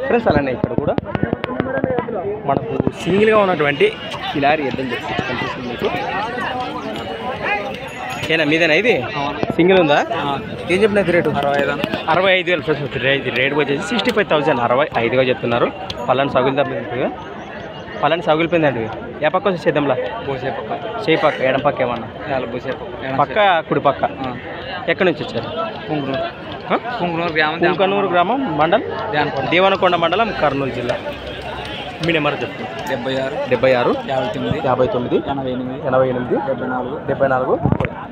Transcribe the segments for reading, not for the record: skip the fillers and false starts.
Friends అలానే ఇక్కడ కూడా మనకు సింగిల్గా ఉన్నటువంటి కిలారి ఎద్దులు కనిపిస్తుంది మీకు. ఏనా మీదేనా ఇది సింగిల్ ఉందా? ఏం చెప్పినది రేటు? 65,000 ఫ్రెండ్స్. రేట్ వచ్చేసి 65,000 65గా చెప్తున్నారు. పళ్ళని సగులుతుందిగా, పళ్ళని సగులిపోయిందండి. ఏ పక్క వచ్చి చేద్దాంలా? బోసే పక్క, చేయి పక్క, ఎడం పక్క ఏమన్నా బోసే పక్క, కుడి పక్క. ఎక్కడి నుంచి వచ్చారు? పుంగనూరు గ్రామం, మండలం దేవనకొండ మండలం, కర్నూలు జిల్లా. మీ నెంబర్ చెప్తాను. 76 59 88 74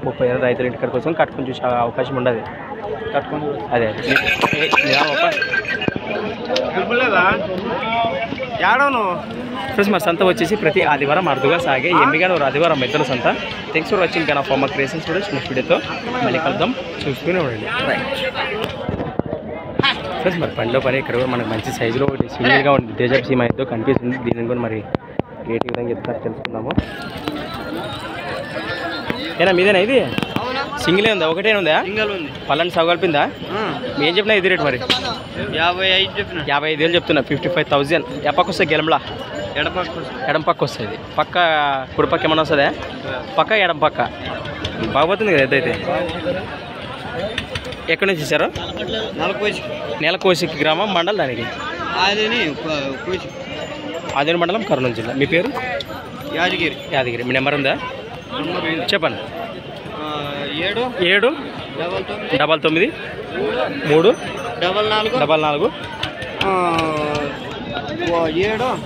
30 రైతుల ఇంటి కోసం కట్టుకుని చూసే అవకాశం ఉండదు. కట్టుకుని అదే ఫ్రెండ్స్. మరి సంత వచ్చేసి ప్రతి ఆదివారం అరుదుగా సాగే ఎంబిగానూరు ఆదివారం మెద్దల సంత. Thanks for watching gun farmer creations students. Next వీడియోతో మళ్ళీ కలుద్దాం, చూస్తూనే ఉండండి. ఫ్రెండ్స్ మరి పనిలో పని ఇక్కడ కూడా మనకు మంచి సైజులో ఒకటి సింగిల్గా ఉంది. తేజాబ్ సీమ ఏదో కనిపిస్తుంది. దీనిని కూడా మరి రేట్ ఈ విధంగా చెప్తారు తెలుసుకుందాము. ఏనా మీదేనా ఇది? సింగిలే ఉందా? ఒకటే ఉందా? పళ్ళని సగలిపిందా? ఏం చెప్పినా ఇది రేట్ మరి? 55,000 చెప్తున్నా. 55,000. ఎప్పక వస్తుంది గెలంలా? ఎడం పక్క వస్తుంది. పక్క కుడి పక్క ఏమన్నా వస్తుందా? పక్క ఎడం పక్క బాగుపోతుంది కదా ఎద్దైతే. ఎక్కడి నుంచి ఇచ్చారు? నేలకోసికి గ్రామం, మండలం దానికి ఆదిని మండలం, కర్నూలు జిల్లా. మీ పేరు? యాదగిరి. మీ నెంబర్ ఉందా? చెప్పండి. 7 99 3 44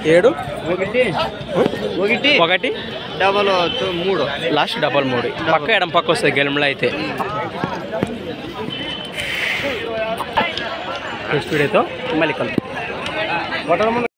7 1 లాస్ట్ 33. పక్క ఎడం పక్క వస్తుంది గెలంలో అయితే. నెక్స్ట్ వీడియోతో మళ్ళీ కలుద్దాం.